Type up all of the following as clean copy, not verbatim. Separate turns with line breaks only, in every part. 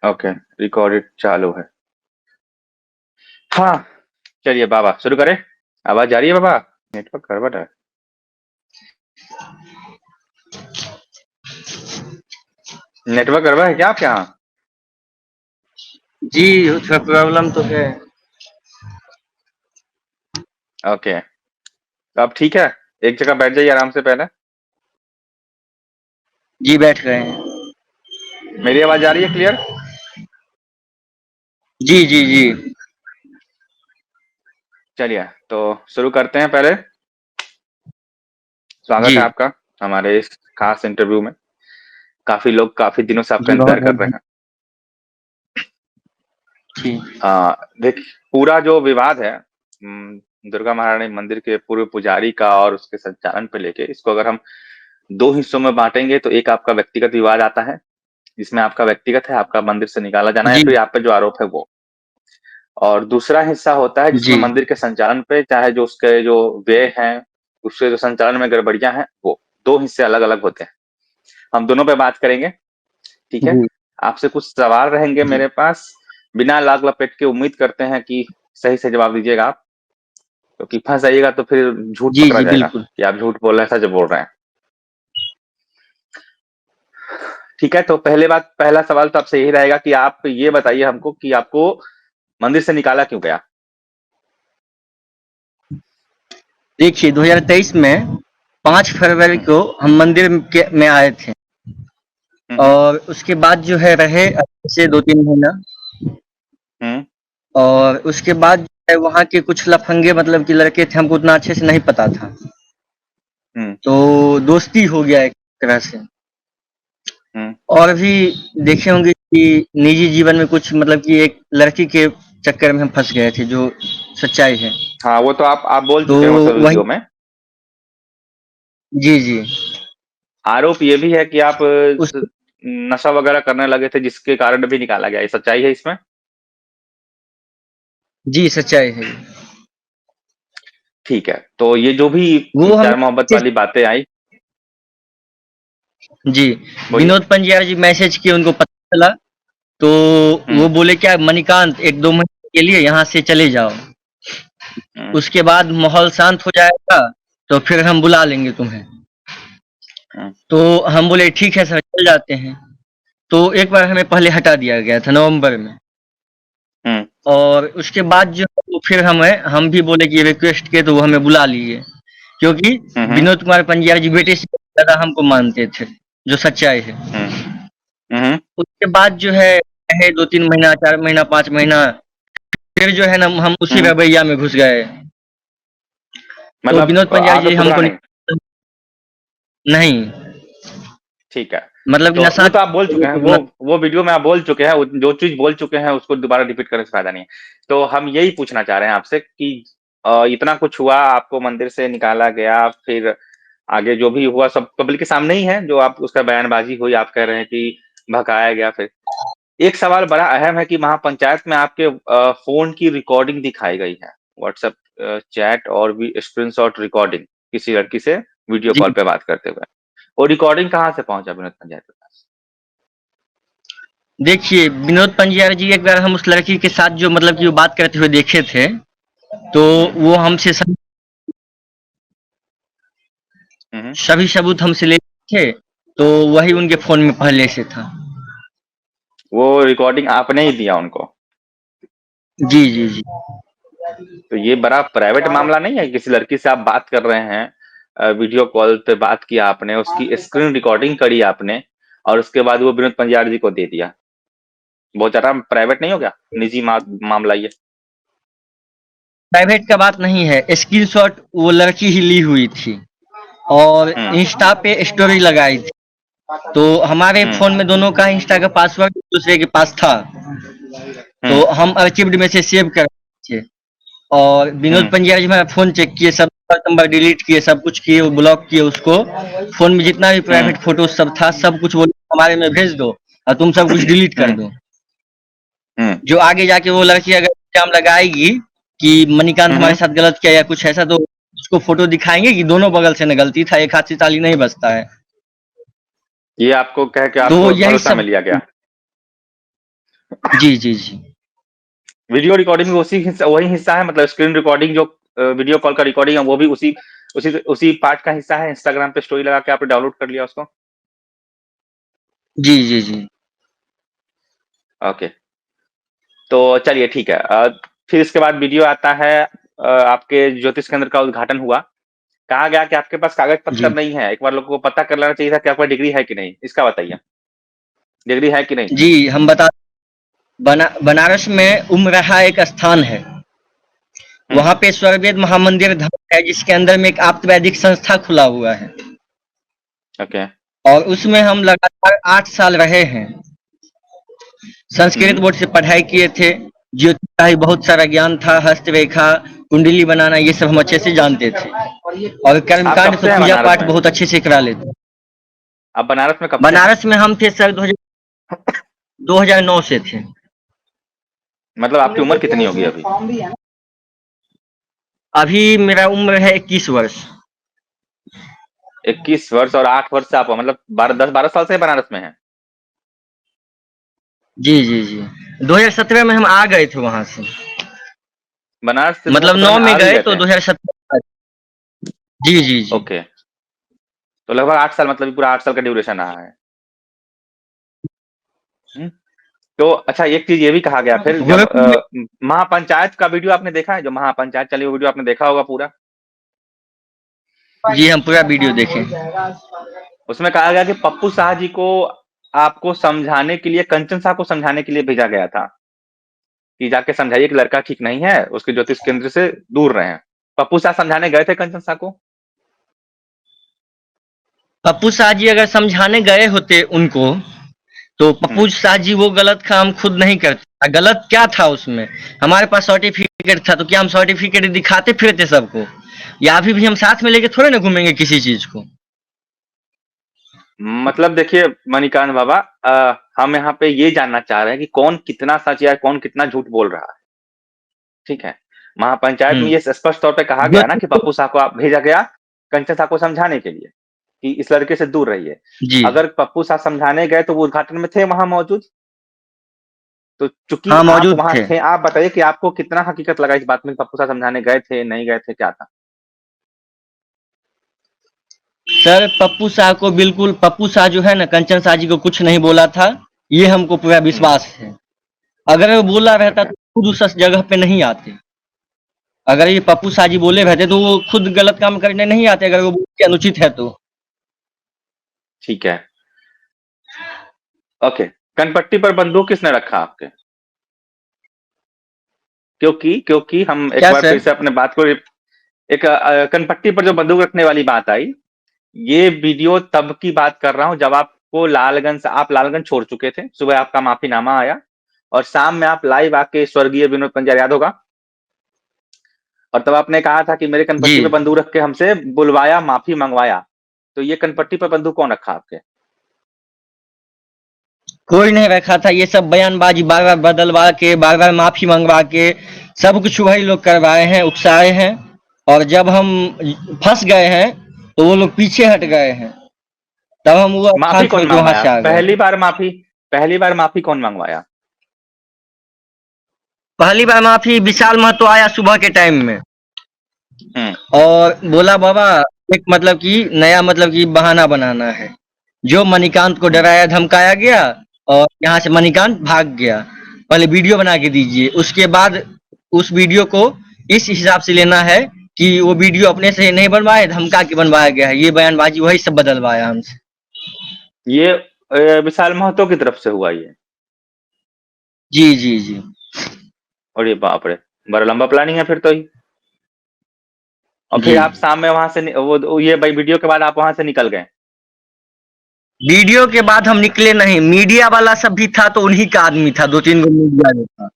Okay, recorded चालू है। हाँ, चलिए बाबा शुरू करें। आवाज जा रही है बाबा? नेटवर्क गड़बड़ है। नेटवर्क गड़बड़ है क्या आपके यहाँ?
जी, थोड़ा प्रॉब्लम तो है।
ओके, तो अब ठीक है। एक जगह बैठ जाइए आराम से पहले।
जी, बैठ गए हैं।
मेरी आवाज आ रही है क्लियर?
जी, जी, जी।
चलिए, तो शुरू करते हैं पहले। स्वागत
जी।
है आपका हमारे इस खास इंटरव्यू में। काफी लोग काफी दिनों से आपका
जी,
इंतजार कर
बहुत-बहुत
रहे
धन्य
हैं।
जी।
देखिए, पूरा जो विवाद है दुर्गा महारानी मंदिर के पूर्व पुजारी का और उसके संचालन पे लेके, इसको अगर हम दो हिस्सों में बांटेंगे तो एक आपका व्यक्तिगत विवाद आता है, जिसमें आपका व्यक्तिगत है, आपका मंदिर से निकाला जाना या
जी,
फिर आप पे जो आरोप है वो। और दूसरा हिस्सा होता है जिसमें
जी।
मंदिर के संचालन पे, चाहे जो उसके जो व्यय हैं, उसके जो संचालन में गड़बड़ियां हैं, वो दो हिस्से अलग अलग होते हैं। हम दोनों पे बात करेंगे, ठीक है?
जी,
आपसे कुछ सवाल रहेंगे
जी।
मेरे पास, बिना लाग लपेट के। उम्मीद करते हैं कि सही से जवाब दीजिएगा आप, क्योंकि फंस जाइएगा तो फिर झूठ
जी,
पकड़ा
जी,
जाएगा
बिल्कुल।
कि आप झूठ बोल रहे हैं, सच बोल रहे हैं। ठीक है, तो पहला सवाल तो आपसे यही रहेगा कि आप ये बताइए हमको कि आपको मंदिर से निकाला क्यों गया?
देखिए, 2023 में 5 फरवरी
हम्म,
को हम मंदिर में आए थे
हम्म,
और उसके बाद जो है रहे अच्छे से 2-3 महीना
हम्म,
और उसके बाद जो है वहाँ के कुछ लफंगे मतलब कि लड़के थे, हमको उतना अच्छे से नहीं पता था।
हम्म,
तो दोस्ती हो गया एक तरह से।
हम्म।
और भी देखे होंगे कि निजी जीवन में कुछ मतलब कि एक लड़की के चक्कर में हम फँस गए थे, जो सच्चाई है।
हाँ, वो तो आप बोल
तो
चुके हैं वो सब
वही
वीडियो में।
जी, जी।
आरोप ये भी है कि आप
उस
नशा वगैरह करने लगे थे, जिसके कारण भी निकाला गया। ये सच्चाई है इसमें?
जी, सच्चाई है ये।
ठीक है, तो ये जो भी
वो हमें
प्यार मोहब्बत
मैसेज
वाली बातें आई,
जी,
बोलिए।
विनोद पंजाब जी मैसेज किए, उनको पता चला, तो वो
हम्म,
बोले क्या मणिकांत 1-2 महीने के लिए यहाँ से चले जाओ।
हम्म,
उसके बाद माहौल शांत हो जाएगा, तो फिर हम बुला लेंगे तुम्हें।
हम्म,
तो हम बोले ठीक है सर, चल जाते हैं। तो एक बार हमें पहले हटा दिया गया था नवंबर में
हम्म,
और उसके बाद जो है वो फिर हम भी बोले कि रिक्वेस्ट किए तो वो हमें बुला लिए। क्योंकि
हम्म,
विनोद कुमार पंजाब जी बेटे से ज़्यादा हमको मानते थे, जो सच्चाई है।
हम्म, हम्म,
उसके बाद जो है रहे 2-3 महीना, 4 महीना, 5 महीना, फिर जो है ना हम उसी
हम्म।
रवैया में घुस गए। तो विनोद
मतलब
पंजाब
आगे
जी
सुधरा
हमको
नहीं।
नहीं,
ठीक है,
मतलब कि
तो
नशा
वो तो आप बोल चुके हैं, वो वीडियो में आप बोल चुके हैं, जो चीज बोल चुके हैं उसको दोबारा रिपीट करने से फायदा नहीं है। तो हम यही पूछना चाह रहे हैं आपसे कि इतना कुछ हुआ, आपको मंदिर से निकाला गया, फिर आगे जो भी हुआ सब पब्लिक के सामने ही है, जो आप उसका बयानबाजी हुई, आप कह रहे हैं कि भगाया गया। फिर एक सवाल बड़ा अहम है कि महापंचायत में आपके फोन की रिकॉर्डिंग दिखाई गई है, व्हाट्सएप चैट और भी स्क्रीनशॉट रिकॉर्डिंग, किसी लड़की से वीडियो
जी,
कॉल पे बात करते हुए। वो रिकॉर्डिंग कहाँ से पहुंचा विनोद पंजाब के पास?
देखिए विनोद पंजाब जी एक बार हम उस लड़की के साथ जो मतलब कि वो बात करते हुए देखे थे, तो
हम्म,
वो हमसे
हम्म।
सभी सबूत हमसे ले थे, तो वही उनके फ़ोन में पहले से था।
वो रिकॉर्डिंग आपने ही दिया उनको?
जी, जी, जी।
तो ये बड़ा प्राइवेट मामला नहीं है? किसी लड़की से आप बात कर रहे हैं, वीडियो कॉल पे बात किया आपने, उसकी स्क्रीन रिकॉर्डिंग करी आपने, और उसके बाद वो विनोद पंजाब जी को दे दिया। बहुत ज्यादा प्राइवेट नहीं हो गया? निजी मामला ये।
प्राइवेट का बात नहीं है, स्क्रीनशॉट वो लड़की ही ली हुई थी और
हम्म,
इंस्टा पे स्टोरी लगाई थी। तो हमारे
हम्म,
फ़ोन में दोनों का इंस्टा का पासवर्ड एक-दूसरे के पास था। तो
हम्म,
हम आर्चिव्ड में से सेव कर रहे थे और विनोद
हम्म,
पंजाब जी हमारा फ़ोन चेक किए, सब नंबर डिलीट किए, सब कुछ किए, वो ब्लॉक किए उसको। फ़ोन में जितना भी
हम्म,
प्राइवेट फ़ोटो सब था, सब कुछ बोले हमारे में भेज दो और तुम सब कुछ डिलीट कर
हम्म,
दो।
हम्म,
जो आगे जाके वो लड़की अगर इल्ज़ाम लगाएगी कि मणिकांत हमारे
हम्म।
साथ गलत किया या कुछ ऐसा, तो उसको फ़ोटो दिखाएँगे कि दोनों बगल से न गलती था, एक हाथ से ताली नहीं बजता है।
ये आपको कह के
तो
आपको
यही
भरोसा में
सब
लिया गया?
जी, जी, जी।
वीडियो रिकॉर्डिंग भी वही हिस्सा है, मतलब स्क्रीन रिकॉर्डिंग जो वीडियो कॉल का रिकॉर्डिंग है वो भी उसी पार्ट का हिस्सा है। इंस्टाग्राम पे स्टोरी लगा के आपने डाउनलोड कर लिया उसको?
जी, जी, जी।
ओके, तो चलिए ठीक है। फिर इसके बाद वीडियो आता है, आपके ज्योतिष केंद्र का उद्घाटन हुआ। कहा गया कि आपके पास कागज पत्तर
जी।
नहीं है, एक बार लोगों को पता कर लेना चाहिए था कि आपका डिग्री है कि नहीं, इसका बताइए, डिग्री है कि नहीं?
जी, हम बता बनारस में उमरहा एक स्थान है।
हम्म।
वहाँ पे स्वर्गवेद महामंदिर धाम है, जिसके अंदर में एक आप्तवैदिक संस्था खुला हुआ है।
ओके।
और उसमें हम लगातार 8 साल रहे हैं। संस्कृत
हम्म।
बोर्ड से पढ़ाई किए थे। ज्योतिष का ही बहुत सारा ज्ञान था, हस्तरेखा, कुंडली बनाना, ये सब हम अच्छे से जानते थे। और
आप
कर्मकांड
कब
तो
से हैं
पूजा
बनारस
पाठ
में?
बहुत अच्छे से करा लेते।
आप बनारस में कब से हैं?
बनारस में हम थे सर 2009 से थे।
मतलब आपकी उम्र कितनी होगी अभी?
अभी मेरा उम्र है 21 वर्ष।
21 वर्ष, और 8 वर्ष से आप मतलब 10-12 साल से बनारस में हैं?
जी, जी, जी। 2017 में हम आ गए थे वहाँ से।
बनारस से
मतलब
2017
9
में
में
आ भी
गए
गए
तो
थे?
2017। जी, जी, जी।
ओके, तो लगभग 8 साल, मतलब पूरा 8 साल का ड्यूरेशन रहा है। हम्म। तो अच्छा, एक चीज ये भी कहा गया फिर, जब
गोरखपुर में।
महापंचायत का वीडियो आपने देखा है, जो महापंचायत चली वो वीडियो आपने देखा होगा पूरा?
जी, हम पूरा वीडियो देखे।
उसमें कहा गया कि पप्पू शाह जी को आपको समझाने के लिए, कंचन शाह को समझाने के लिए भेजा गया था कि जाके समझाइए कि लड़का ठीक नहीं है, उसके ज्योतिष केंद्र से दूर रहें। पप्पू शाह समझाने गए थे कंचन शाह को?
पप्पू शाह जी अगर समझाने गए होते उनको, तो
हम्म।
पप्पू शाह जी वो गलत काम खुद नहीं करते। गलत क्या था उसमें? हमारे पास सर्टिफिकेट था, तो क्या हम सर्टिफिकेट दिखाते फिरते सबको? या अभी भी हम साथ में लेके थोड़े ना घूमेंगे किसी चीज को।
मतलब देखिए मणिकांत बाबा, हम यहाँ पे ये जानना चाह रहे हैं कि कौन कितना सच या कौन कितना झूठ बोल रहा है। ठीक है, महापंचायत में
हम्म।
ये स्पष्ट तौर पे कहा
जो
गया ना कि पप्पू शाह को आप भेजा गया कंचन शाह को समझाने के लिए कि इस लड़के से दूर रहिए।
जी।
अगर पप्पू शाह समझाने गए तो वो उद्घाटन में थे वहां मौजूद, तो चूंकि
हाँ,
आप
मौजूद
वहां
थे।
थे, आप बताइए कि आपको कितना हकीकत लगा इस बात में कि पप्पू शाह समझाने गए थे, नहीं गए थे, क्या था?
सर पप्पू शाह को बिल्कुल, पप्पू शाह जो है ना, कंचन शाह जी को कुछ नहीं बोला था। ये हमको पूरा
हम्म।
विश्वास है। अगर वो बोला रहता
ओके।
तो खुद उस जगह पे नहीं आते। अगर ये पप्पू शाह जी बोले रहते तो वो खुद गलत काम करने नहीं आते, अगर वो बोलते अनुचित है तो।
ठीक है। ओके, कनपट्टी पर बंदूक किसने रखा आपके? क्योंकि क्योंकि हम एक
क्या
बार फिर
सर?
से अपने बात को एक कनपट्टी पर जो बंदूक रखने वाली बात आई, ये वीडियो तब की बात कर रहा हूं जब आप लालगंज छोड़ चुके थे, सुबह आपका माफीनामा आया और शाम में आप लाइव आके स्वर्गीय विनोद पंजाब, याद होगा, और तब आपने कहा था कि मेरे
जी।
कनपट्टी पे बंदूक रख के हमसे बुलवाया, माफी मंगवाया। तो ये कनपट्टी पर बंदूक कौन रखा आपके?
कोई नहीं रखा था। ये सब बयानबाजी बार बार बदलवा के, बार बार माफी मंगवा के, सब कुछ वही लोग करवाए हैं, उकसाए हैं। और जब हम फंस गए हैं तो वो लोग पीछे हट गए हैं। तब हम वो
माफी
स्थान
कौन
छोड़ के वहां
मंगवाया
से आ गए।
पहली बार माफी कौन मंगवाया?
पहली बार माफी विशाल महतो आया सुबह के टाइम में।
हम्म।
और बोला बाबा, एक मतलब कि नया मतलब कि बहाना बनाना है। जो मणिकांत को
हम्म।
डराया धमकाया गया, और यहाँ से मणिकांत भाग गया। पहले वीडियो बना के दीजिए, उसके बाद उस वीडियो को इस हिसाब से लेना है कि वो वीडियो अपने से नहीं बनवाए, धमका के बनवाया गया है। ये बयानबाजी वही सब बदलवाया हमसे।
ये विशाल महतो की तरफ से हुआ ये?
जी, जी, जी।
और ये बाप रे, बड़ा लंबा प्लानिंग है फिर तो ही। और
जी।
फिर आप शाम में वहां से ये भाई वीडियो के बाद आप वहां से निकल गए?
वीडियो के बाद हम निकले नहीं। मीडिया वाला सब भी था तो उन्हीं का आदमी था, 2-3 गो मीडिया जो था।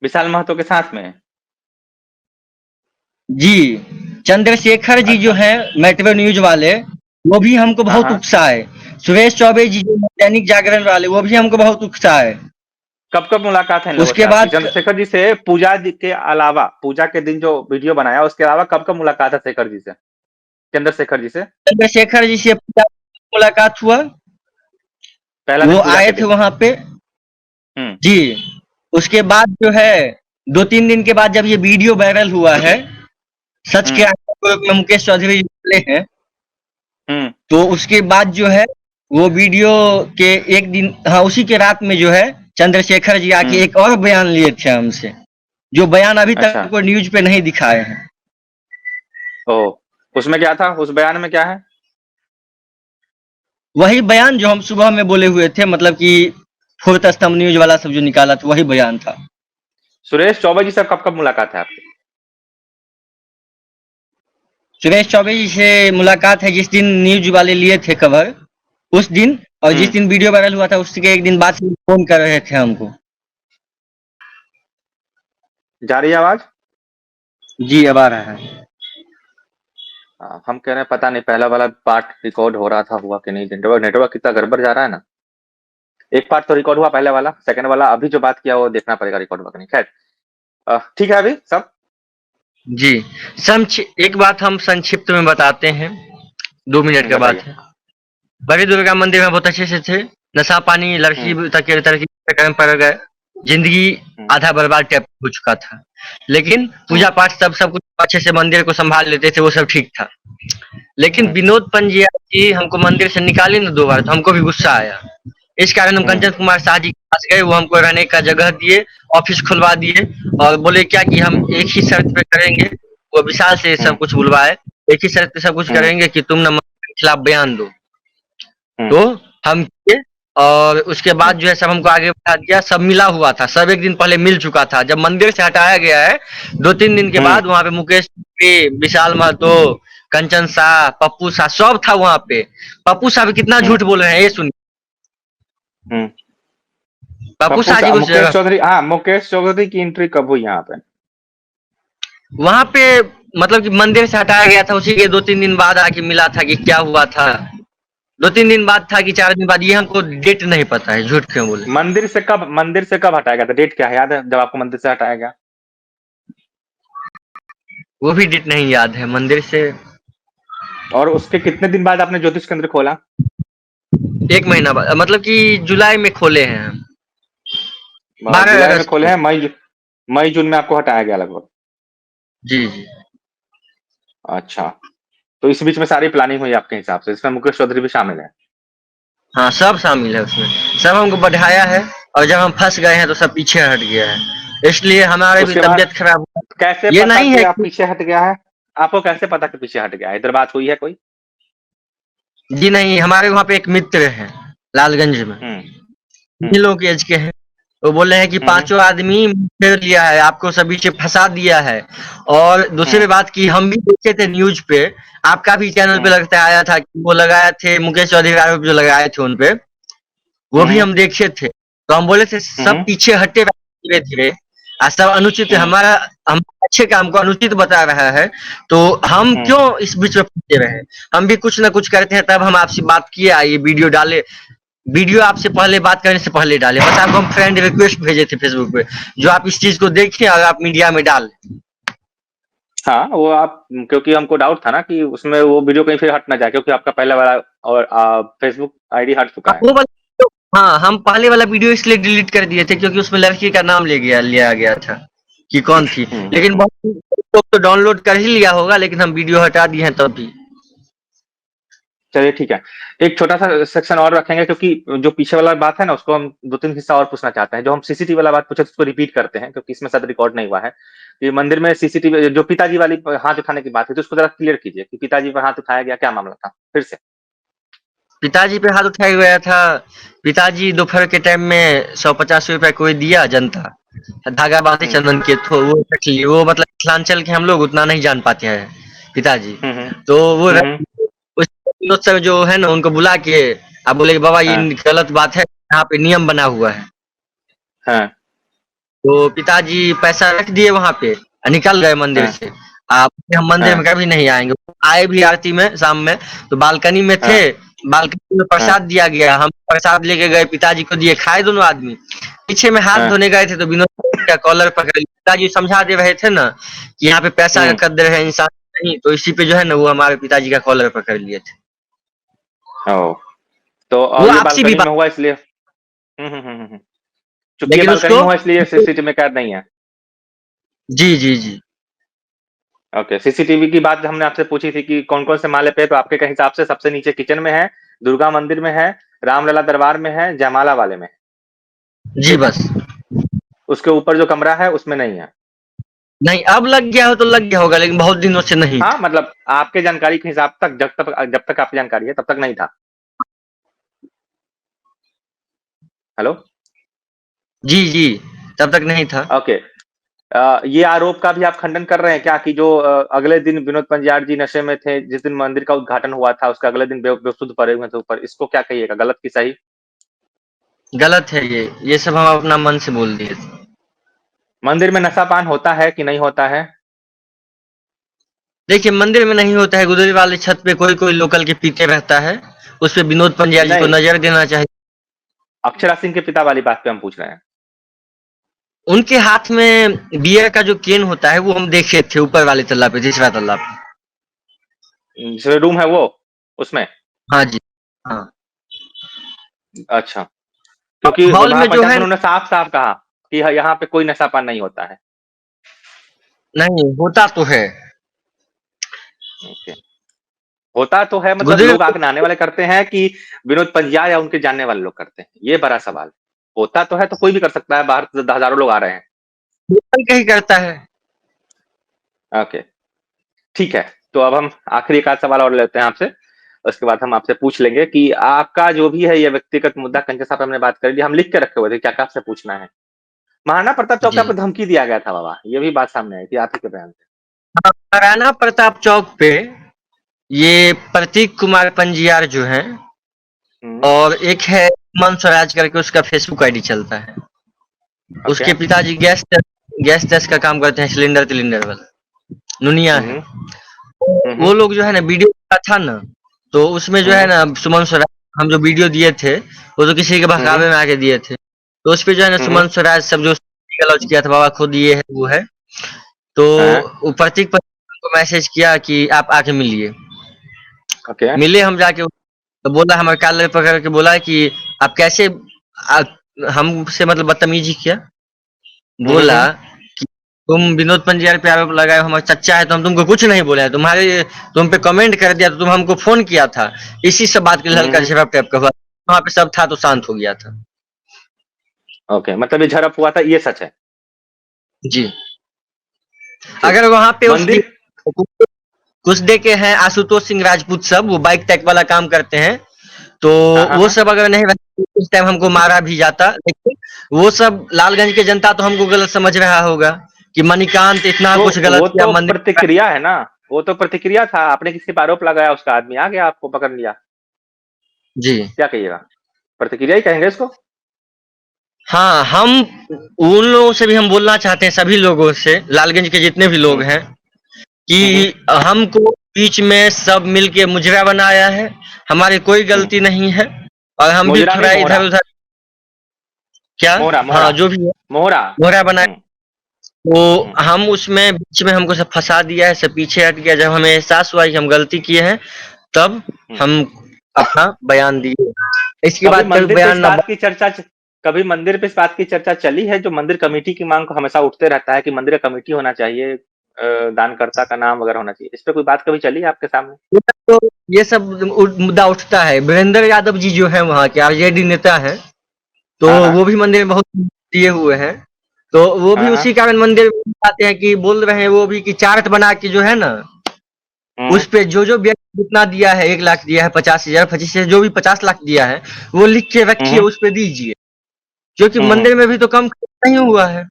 विशाल महतो के साथ में?
जी। चंद्रशेखर जी जो
अच्छा।
हैं मेट्रो न्यूज वाले, वो भी हमको
हाँ
बहुत
हाँ।
उकसाए। सुरेश चौबे जी जो हैं दैनिक जागरण वाले, वो भी हमको बहुत उकसाए।
कब कब मुलाकात है इन लोगों से
उसके
आपकी,
बाद
चंद्रशेखर जी से? पूजा जी के अलावा, पूजा के दिन जो वीडियो बनाया उसके अलावा कब कब मुलाकात है शेखर जी से, चंद्रशेखर जी से?
चंद्रशेखर जी से मुलाकात हुआ।
पहला दिन
वो
पूजा
आए
के
थे
दिन?
वहां पे।
हुँ,
जी, उसके बाद जो है 2-3 दिन के बाद जब ये वीडियो वायरल हुआ है, सच के
हुँ,
आंदोलन में मुकेश चौधरी निकले हैं,
हुँ,
तो उसके बाद जो है वो वीडियो के एक दिन, हाँ, उसी के रात में जो है चंद्रशेखर जी आके
हुँ,
एक और बयान लिए थे हमसे, जो बयान अभी
अच्छा,
तक वो न्यूज़ पे नहीं दिखाए हैं।
ओह! उसमें क्या था? उस बयान में क्या है?
वही बयान जो हम सुबह में बोले हुए थे, मतलब कि फोर्थ स्तंभ न्यूज़ वाला सब जो निकाला था वही बयान था।
सुरेश चौबे जी से कब-कब मुलाकात है आपकी?
सुरेश चौबे जी से मुलाकात है जिस दिन न्यूज़ वाले लिए थे कवर, उस दिन, और जिस
हुँ,
दिन वीडियो वायरल हुआ था उसके एक दिन बाद से फ़ोन कर रहे थे हमको।
जा रही है आवाज़?
जी, अब आ रहा है।
हम कह रहे हैं पता नहीं पहला वाला पार्ट रिकॉर्ड हो रहा था, हुआ कि नहीं? नेटवर्क नेटवर्क कितना गड़बड़ जा रहा है ना। एक पार्ट तो रिकॉर्ड हुआ पहले वाला, सेकंड वाला अभी जो बात किया वो देखना पड़ेगा रिकॉर्ड हुआ कि नहीं। खैर ठीक है अभी सब?
जी, एक बात हम संक्षिप्त में बताते हैं, 2 मिनट का बात
बताइए।
है। बड़ी दुर्गा मंदिर में बहुत अच्छे से थे, नशा पानी लड़की
हुँ,
तक के तरह के चक्कर में पड़ गए, जिंदगी
हुँ,
आधा बर्बाद टाइप हो चुका था। लेकिन
हुँ,
पूजा पाठ सब कुछ अच्छे से मंदिर को संभाल लेते थे, वो सब ठीक था। लेकिन
हुँ,
विनोद पंजिया जी हमको मंदिर से निकाले ना 2 बार, तो हमको भी गुस्सा आया। इस कारण हम
हुँ,
कंचन कुमार शाह जी के पास गए, वो हमको रहने का जगह दिए, ऑफिस खुलवा दिए और बोले क्या कि हम एक ही शर्त पे करेंगे, वो विशाल से
हुँ,
सब कुछ बुलवाए, एक ही शर्त पे सब कुछ
हुँ,
करेंगे कि तुम ना मंदिर के खिलाफ बयान दो।
हुँ,
तो हम किए और उसके
हुँ,
बाद जो है सब हमको आगे बढ़ा दिया, सब मिला हुआ था, सब एक दिन पहले मिल चुका था। जब मंदिर से हटाया गया है, 2-3 दिन के
हुँ,
बाद वहाँ पे मुकेश तिवारी, विशाल महतो, कंचन शाह, पप्पू शाह सब था वहाँ पे। पप्पू शाह भी कितना
हुँ,
झूठ बोल रहे हैं ये सुनिए।
हुँ।
पप्पू शाह जी उस
मुकेश
जगह
चौधरी, हाँ, मुकेश चौधरी की एंट्री कब हुई यहाँ पे?
वहाँ पे, मतलब कि मंदिर से हटाया गया था, उसी के 2-3 दिन बाद आके मिला था कि क्या हुआ था। 2-3 दिन बाद था कि 4 दिन बाद, ये हमको डेट नहीं पता है, झूठ क्यों बोले।
मंदिर से कब हटाया गया था? डेट क्या है याद है जब आपको मंदिर से हटाया गया?
वो भी डेट नहीं याद है मंदिर से।
और उसके कितने दिन बाद आपने ज्योतिष केंद्र खोला?
1 महीना बाद, मतलब कि जुलाई में खोले हैं हम, 12
जुलाई में
अगस्त
खोले
को।
हैं, मई जून में आपको हटाया गया लगभग।
जी, जी।
अच्छा, तो इस बीच में सारी प्लानिंग हुई आपके हिसाब से, इसमें मुकेश चौधरी भी शामिल है।
हाँ, सब शामिल है उसमें। सब हमको बढ़ाया है और जब हम फँस गए हैं तो सब पीछे हट गया है। इसलिए हमारी भी
उसके बाद
तबीयत खराब हुआ।
कैसे
ये
पता
नहीं
कि
है
आप
कि,
पीछे हट गया है? आपको कैसे पता कि पीछे हट गया है? इधर बात हुई है कोई?
जी नहीं, हमारे वहाँ पे एक मित्र हैं, लालगंज में।
हुँ,
इन्हीं
हुँ,
लोगों के एज के हैं। वो बोल रहे हैं कि
हुँ, हुँ,
पाँचों आदमी घेर लिया है, आपको सब बीच में फँसा दिया है। और
हुँ,
दूसरी बात कि हम भी देखे थे न्यूज़ पे, आपका भी चैनल पे
हुँ,
लगता है आया था कि वो लगाए थे, मुकेश चौधरी का आरोप जो लगाए थे उन पे, वो भी
हुँ,
हम देखे थे। तो हम बोले थे
हुँ,
सब
हुँ,
पीछे हटे धीरे-धीरे, सब अनुचित है,
हुँ,
हमारा हम अच्छे काम को अनुचित बता रहा है, तो हम
हुँ।
क्यों इस बीच में फँसे रहे? हम भी कुछ ना कुछ करते हैं, तब हम आपसे बात किए, आइए वीडियो डाले। वीडियो आपसे पहले बात करने से पहले डाले, बस आपको हम फ्रेंड रिक्वेस्ट भेजे थे फेसबुक पे, जो आप इस चीज़ को देखिए और आप मीडिया में डालें।
हाँ, वो आप क्योंकि हमको डाउट था ना कि उसमें वो वीडियो कहीं फिर हट ना जाए क्योंकि आपका पहला वाला और फ़ेसबुक आईडी हट चुका
हाँ,
है।
वो वाला, हाँ, हम पहले वाला वीडियो इसलिए डिलीट कर दिए थे क्योंकि उसमें लड़की का नाम लिया गया था कि कौन थी।
हुँ, हुँ,
लेकिन
हुँ।
बहुत लोग तो डाउनलोड कर ही लिया होगा, लेकिन हम वीडियो हटा दिए हैं तब भी।
चलिए ठीक है। एक छोटा-सा सेक्शन और रखेंगे क्योंकि जो पीछे वाला बात है ना उसको हम 2-3 हिस्सा और पूछना चाहते हैं। जो हम सीसीटीवी वाला बात पूछे उसको रिपीट करते हैं क्योंकि इसमें शायद रिकॉर्ड नहीं हुआ है। ये मंदिर में सीसीटीवी जो पिताजी वाली हाथ उठाने की बात है तो उसको ज़रा क्लियर कीजिए कि पिताजी पर हाथ उठाया गया, क्या मामला था? फिर से।
पिताजी पे हाथ उठाया गया था। पिताजी दोपहर के टाइम में 150 रुपए कोई दिया जनता, धागा बांधे
हुँ,
चंदन के, तो वो रख लिए। वो मतलब मिथिलांचल के हम लोग उतना नहीं जान पाते हैं पिताजी।
हुँ, हुँ,
तो वो
हुँ, हुँ,
उस विनोद सर जो है ना उनको बुला के आप बोले कि बाबा ये
हाँ,
गलत बात है, यहाँ पे नियम बना हुआ है।
हाँ,
तो पिताजी पैसा रख दिए वहाँ पे और निकल गए मंदिर
हाँ,
से। आप, हम मंदिर
हाँ,
में कभी नहीं आएँगे। आए भी आरती में शाम में, तो बालकनी में थे,
हाँ,
बालकनी में
हाँ,
प्रसाद दिया गया। हम प्रसाद लेके गए, पिताजी को दिए, खाए दोनों आदमी। पीछे में हाथ
हाँ,
धोने गए थे तो विनोद का कॉलर पकड़ लिया। पिताजी समझा दे रहे थे ना कि यहाँ पे पैसा
हुँ,
का कद्र है, इंसान नहीं, तो इसी पे जो है ना वो हमारे पिताजी का कॉलर पकड़ लिए थे।
ओह! तो
वो
ये
आपसी
बालकनी में
विवाद,
हुआ इसलिए हुँ, हुँ, हुँ, हुँ, हुँ। चूंकि ये
लेकिन
बालकनी
उसको
में हुआ इसलिए सीसीटीवी में कैद नहीं है।
जी, जी, जी।
ओके, सीसीटीवी की बात हमने आपसे पूछी थी कि कौन-कौन से माले पे है, तो आपके हिसाब से सबसे नीचे किचन में है, दुर्गा मंदिर में है, रामलला दरबार में है, जयमाला वाले में है,
जी,
ठीक है?
बस।
उसके ऊपर जो कमरा है उसमें नहीं है।
नहीं, अब लग गया हो तो लग गया होगा, लेकिन बहुत दिनों से नहीं
हाँ,
था।
मतलब आपके जानकारी के हिसाब तक जब तक आपकी जानकारी है तब तक नहीं था। हेलो?
जी, जी, तब तक नहीं था।
ओके। ये आरोप का भी आप खंडन कर रहे हैं क्या कि जो अगले दिन विनोद पंजाब जी नशे में थे, जिस दिन मंदिर का उद्घाटन हुआ था, उसके अगले दिन बेसुध पड़े हुए थे ऊपर, इसको क्या कहिएगा, गलत कि सही?
गलत है ये सब हम अपना मन से बोल दिए थे।
मंदिर में नशा-पान होता है कि नहीं होता है?
देखिए, मंदिर में नहीं होता है, गुदरी वाली छत पे कोई-कोई लोकल के पीते रहता है। उस पे विनोद पंड्या जी को
नहीं,
नज़र देना चाहिए।
अक्षरा सिंह के पिता वाली बात पे हम पूछ रहे हैं।
उनके हाथ में बियर का जो केन होता है, वो हम देखे थे ऊपर वाले तल्ला पे, तीसरा तल्ला पे।
जो रूम है वो, उसमें?
हाँ जी, हाँ।
अच्छा, क्योंकि
हॉल में जो
महापंचायत में
है
उन्होंने साफ-साफ कहा कि ह यहाँ पे कोई नशा-पान नहीं होता है।
नहीं, होता तो है।
ओके। होता तो है मतलब
गुदरी
लोग आगनाने वाले करते हैं कि विनोद पंजाब या उनके जानने वाले लोग करते हैं? ये बड़ा सवाल है। होता तो है तो कोई भी कर सकता है, बाहर से हज़ारों लोग आ रहे हैं।
लोकल का ही करता है।
ओके, ठीक है। तो अब हम आखिरी एक आध सवाल और लेते हैं आपसे, उसके बाद हम आपसे पूछ लेंगे कि आपका जो भी है ये व्यक्तिगत मुद्दा कंचे साहब हमने बात कर ली, हम लिख के रखे हुए थे क्या-क्या आपसे पूछना है। महाराणा प्रताप चौक पे
जी।
आपको धमकी दिया गया था बाबा, ये भी बात सामने आई थी आप ही के बयान से।
हाँ, महाराणा प्रताप चौक पे ये प्रतीक कुमार पंजियार जो हैं,
हुँ,
और एक है मन स्वराज करके, उसका फेसबुक आईडी चलता है।
ओके।
उसके पिताजी गैस का काम करते हैं, सिलेंडर वाला, नुनिया
हुँ,
है।
हुँ, हुँ,
वो
हुँ,
लोग जो है ना वीडियो था ना, तो उसमें जो है
हुँ,
ना सुमन स्वराज, हम जो वीडियो दिए थे वो तो किसी के
हुँ, हुँ,
बहकावे में आके दिए थे। तो उस पे जो है ना
हुँ, हुँ,
सुमन स्वराज सब जो गलौज किया था, बाबा खुद ये है वो है। तो
हाँ,
वो प्रतीक को मैसेज किया कि आप आके मिलिए।
ओके।
मिले हम जाके, तो बोला, हमारे कॉलर पकड़ के बोला कि आप कैसे आ, हमसे मतलब बदतमीजी किया।
हुँ, हुँ,
बोला
हुँ,
कि तुम विनोद पंजाब पे आरोप लगाए हो, हमारे चच्चा है, तो हम तुमको कुछ नहीं बोले हैं, तुम्हारे तुम पे कमेंट कर दिया तो तुम हमको फोन किया था। इसी सब बात के लिए
हुँ,
हल्का
हुँ,
झड़प टाइप का हुआ। वहाँ पे सब था तो शांत हो गया था।
ओके, मतलब ये झड़प हुआ था, ये सच है।
जी।
ठीक
अगर
है।
वहाँ पे उसकी
मंदिर
कुछ देखे हैं आशुतोष सिंह राजपूत, सब वो बाइक टैक वाला काम करते हैं, तो
हाँ, हाँ,
वो
हाँ।
सब अगर नहीं रहते तो उस टाइम हमको मारा भी जाता। लेकिन वो सब लालगंज के जनता तो हमको गलत समझ रहा होगा कि मणिकांत इतना
तो
कुछ गलत
वो
किया
तो
मंदिर।
प्रतिक्रिया है ना, वो तो प्रतिक्रिया था, आपने किसी पे आरोप लगाया, उसका आदमी आ गया, आपको पकड़ लिया,
जी।
क्या कहिएगा? प्रतिक्रिया ही कहेंगे इसको?
हाँ, हम उन लोगों से भी हम बोलना चाहते हैं, सभी लोगों से, लालगंज के जितने भी
हुँ,
लोग हैं,
हुँ, हुँ।
कि हमको बीच में सब मिलके मुजरा बनाया है। हमारी कोई
हुँ,
गलती नहीं है, और हम भी
मुजरा नहीं
थोड़ा
मोहरा,
इधर-उधर क्या?
मोहरा,
हाँ,
मोहरा,
जो भी है,
मोहरा।
मोहरा बनाया।
हुँ,
तो
हुँ,
हम उसमें बीच में हमको सब फँसा दिया है, सब पीछे हट गया। जब हमें एहसास हुआ कि हम गलती किए हैं, तब
हुँ।
हम अपना बयान दिए। इसके
कभी
बाद कभी
मंदिर पे इस
बयान ना
बात की चर्चा च कभी मंदिर पे इस बात की चर्चा चली है, जो मंदिर कमिटी की माँग को हमेशा उठते रहता है कि मंदिर का कमिटी होना चाहिए, दानकर्ता का नाम वगैरह होना चाहिए। इस पे कोई बात कभी चली है आपके सामने?
तो ये सब मुद्दा उठता है। वीरेंद्र यादव जी जो हैं वहाँ के आरजेडी नेता हैं, तो
हाँ, हाँ।
वो भी मंदिर में बहुत दिए हुए हैं। तो वो भी
हाँ,
उसी
हाँ।
कारण मंदिर में आते हैं कि बोल रहे हैं वो भी कि चार्ट बना के जो है ना,
हुँ,
उस पे जो व्यक्ति जितना दिया है, 1 लाख दिया है, 50,000, 25,000, जो भी 50 लाख दिया है, वो लिख के
हुँ,
रखिए,
हुँ,
उस पे दीजिए। क्योंकि
हुँ, हुँ,
मंदिर में भी तो कम खर्च नहीं हुआ है।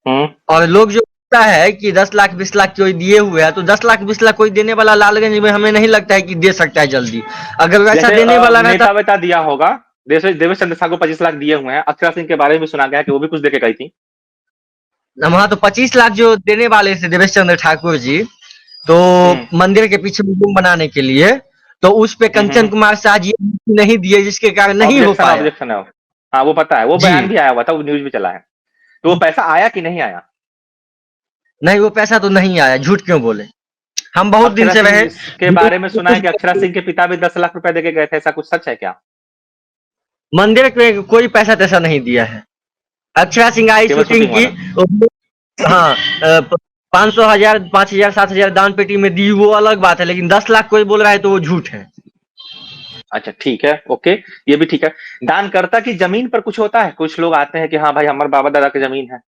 हुँ।
और लोग जो बोलता है कि 10 लाख 20 लाख कोई दिए हुए हैं, तो 10 लाख 20 लाख कोई देने वाला लालगंज में हमें नहीं लगता है कि दे सकता है जल्दी। अगर वैसा
जैसे
देने वाला रहता,
नेता-वेता दिया होगा, देवेश चंद्र साहू को 25 लाख दिए हुए हैं, अक्षरा सिंह के बारे में भी सुना गया है कि वो भी कुछ देके गई थी।
वहाँ तो 25 लाख जो देने वाले थे देवेश चंद्र ठाकुर जी, तो
हुँ,
मंदिर के पीछे रूम बनाने के लिए, तो उस पे
हुँ, हुँ,
कंचन
हुँ।
कुमार शाह जी नहीं दिए, जिसके कारण नहीं हो
ऑब्जेक्शन
पाया।
ऑब्जेक्शन है वो। हाँ, वो पता है, वो
जी।
बयान भी आया हुआ था, वो न्यूज़ भी चला है। तो वो पैसा आया कि नहीं आया?
नहीं, वो पैसा तो नहीं आया, झूठ क्यों बोले। हम बहुत दिन
अक्षरा
से
सिंह
रहे।
के बारे में सुना है कि अक्षरा सिंह के पिता भी 10 लाख रुपए देके गए थे, ऐसा कुछ सच है क्या?
मंदिर में कोई पैसा तैसा नहीं दिया है। अक्षरा सिंह आई
केवल
शूटिंग
शूटिंग
की।
वाला।
हाँ 500,000 5,000 7,000 दान पेटी में दी वो अलग बात है, लेकिन 10 लाख कोई बोल रहा है तो वो झूठ है।
अच्छा ठीक है, ओके, ये भी ठीक है। दानकर्ता की जमीन पर कुछ होता है? कुछ लोग आते हैं कि हाँ भाई हमारे बाबा दादा की जमीन है।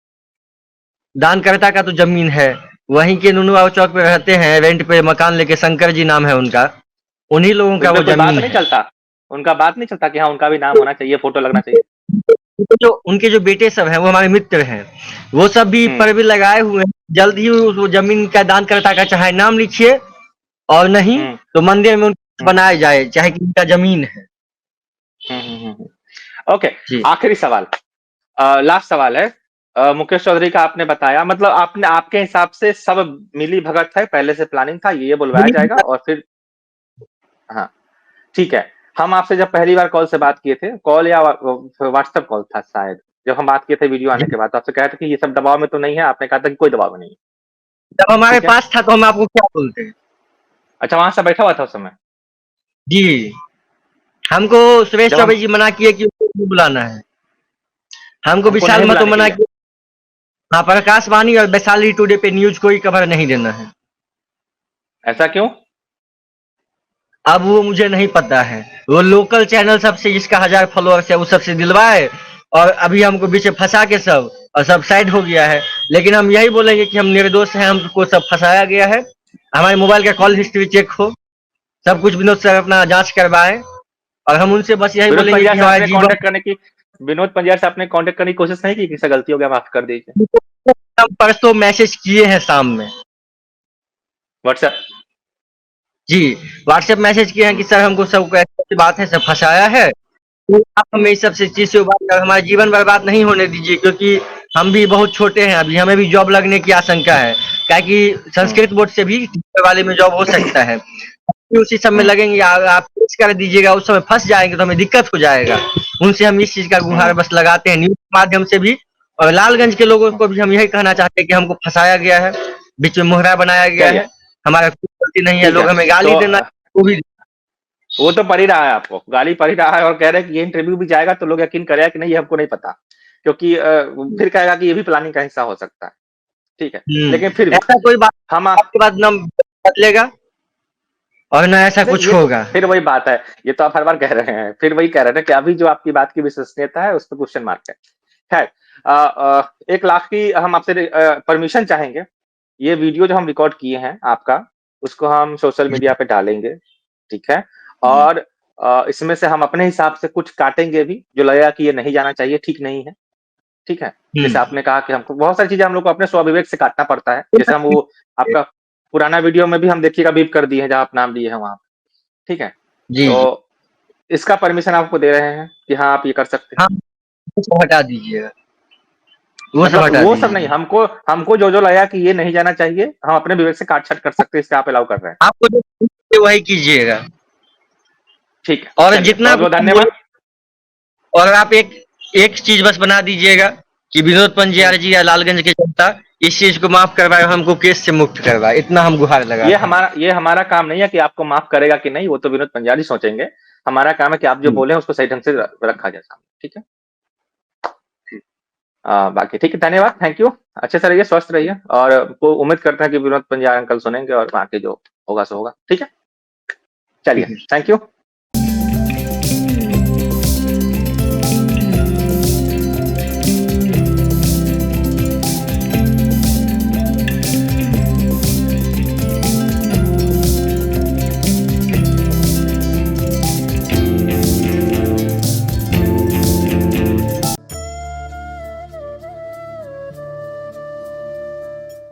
दानकर्ता का तो जमीन है, वहीं के नुनुआ चौक पे रहते हैं, रेंट पे मकान लेके, शंकर जी नाम है उनका, उन्हीं लोगों
तो
का
इसमें
वो
कोई बात
जमीन
नहीं
है।
चलता? उनका बात नहीं चलता कि हाँ उनका भी नाम होना चाहिए, फोटो लगना चाहिए?
उनके जो बेटे सब हैं वो हमारे मित्र हैं, वो सब भी
हम्म।
परविल लगाए हुए हैं। जल्द ही उस जमीन का दानकर्ता का चाहे नाम लिखिए, और नहीं
हम्म।
तो मंदिर में उनको
हम्म।
बनाया जाए, चाहे कि उनका जमीन है।
ओके।
जी।
आखिरी सवाल, लास्ट सवाल है। मुकेश चौधरी का आपने बताया, मतलब आपने आपके हिसाब से सब मिली भगत है, पहले से प्लानिंग था, ये बुलवाया जाएगा और फिर हाँ ठीक है। हम आपसे जब पहली बार कॉल से बात किए थे, कॉल या व्हाट्सएप कॉल था शायद, जब हम बात किए थे वीडियो आने के बाद, तो आपसे कहा था कि ये सब दबाव में तो नहीं है, आपने कहा था कि कोई दबाव में नहीं है।
जब हमारे
ठीक है।
पास था तो हम आपको क्या बोलते हैं।
अच्छा, वहां से बैठा हुआ था उस समय?
जी, हमको सुरेश
जब हम
चौबे जी मना किए कि उसको नहीं बुलाना है, हमको
हमको
विशाल
नहीं
महतो
बुलाने के
मना
लिए?
किया। हाँ, प्रकाशवाणी और वैशाली टुडे पे न्यूज कोई कवर नहीं देना है।
ऐसा क्यों?
अब वो मुझे नहीं पता है, वो लोकल चैनल सबसे जिसका 1,000 फॉलोअर्स है वो सबसे दिलवाए, और अभी हमको बीच में फंसा के सब, और सब साइड हो गया है। लेकिन हम यही बोलेंगे कि हम निर्दोष हैं, हमको सब फंसाया गया है। हमारे मोबाइल का कॉल हिस्ट्री चेक हो, सब कुछ विनोद सर अपना जांच करवाए, और हम उनसे बस यही
विनोद
बोलेंगे
पंजाब
कि
से
हमारा
आपने
जीवन,
कांटेक्ट करने की विनोद पंजाब से आपने कांटेक्ट करने की कोशिश नहीं की कि सर गलती हो गया, माफ कर दीजिए?
हम परसों मैसेज किए हैं शाम में।
व्हाट्सएप?
जी, व्हाट्सएप मैसेज किए हैं कि सर हमको सब ऐसी बात है, सब फंसाया है, तो आप हमें इस सब से चीज से उबार कर हमारा जीवन बर्बाद नहीं होने दीजिए, क्योंकि हम भी बहुत छोटे हैं अभी, हमें भी जॉब लगने की आशंका है, क्या कि संस्कृत बोर्ड से भी टीचर वाले में जॉब हो सकता है। उसी सब में लगेंगे, आप पेश कर दीजिएगा, उस समय फंस जाएंगे तो हमें दिक्कत हो जाएगा। उनसे हम इस चीज का गुहार बस लगाते हैं न्यूज के माध्यम से भी, और लालगंज के लोगों को भी हम यही कहना चाहते हैं कि हमको फंसाया गया है, बीच में मोहरा बनाया गया
चलिए
है, हमारा कोई गलती नहीं है,
ठीक है।
लोग हमें
तो
गाली देना वो भी।
वो तो पड़ ही रहा है, आपको गाली पड़ ही रहा है, और कह रहे हैं कि ये इंटरव्यू भी जाएगा तो लोग यकीन करेगा कि नहीं, ये हमको नहीं पता, क्योंकि फिर कहेगा कि ये भी प्लानिंग का हिस्सा हो सकता है। ठीक है, लेकिन फिर भी
ऐसा कोई बात
हम
आपके बाद न बदलेगा और न ऐसा
नहीं,
कुछ
ये तो
होगा।
फिर वही बात है, ये तो आप हर बार कह रहे हैं, फिर वही कह रहे हैं कि अभी जो आपकी बात की विश्वसनीयता है उस पर क्वेश्चन मार्क है। खैर, 1 लाख की हम आपसे परमिशन चाहेंगे। ये वीडियो जो हम रिकॉर्ड किए हैं आपका, उसको हम सोशल मीडिया पे डालेंगे, ठीक है? और इसमें से हम अपने हिसाब से कुछ काटेंगे भी, जो लगेगा कि ये नहीं जाना चाहिए, ठीक नहीं है, ठीक है? जैसे आपने कहा कि हमको बहुत सारी चीज़ें हम लोग को अपने स्वविवेक से काटना पड़ता है। जैसे हम वो आपका पुराना वीडियो में भी हम देखिएगा बीप कर दिए हैं, जहाँ आप नाम दिए हैं वहाँ, ठीक है?
जी जी।
तो इसका परमिशन आपको दे रहे हैं कि हाँ, आप ये कर सकते हैं।
हाँ, वो सब हटा दीजिएगा, वो सब
मतलब
हटा
वो सब नहीं,
दीजिएगा।
हमको हमको जो-जो लगेगा कि ये नहीं जाना चाहिए, हम अपने विवेक से काट-छाँट कर सकते हैं, इसका आप अलाउ कर रहे हैं।
आपको जो ठीक लगे वही कीजिएगा,
ठीक है,
और
चलिए
जितना भी
बहुत-बहुत
हम बोले,
धन्यवाद।
और आप एक एक चीज बस बना दीजिएगा कि विनोद
हुँ।
पंजियार जी या लालगंज के जनता इस चीज को माफ करवाए, हमको केस से मुक्त करवाए, इतना हम गुहार लगाते हैं।
ये हमारा काम नहीं है कि आपको माफ़ करेगा कि नहीं, वो तो विनोद पंजाबी सोचेंगे। हमारा काम है कि आप जो
जी।
बोले हैं उसको सही ढंग से रखा जाए सामने, ठीक है? बाकी ठीक है, धन्यवाद, थैंक यू। अच्छे से रहिए, स्वस्थ रहिए, और को उम्मीद करते हैं कि विनोद पंजाब अंकल सुनेंगे और बाकी जो होगा सो होगा, ठीक है? चलिए,
ठीक है।
Thank you.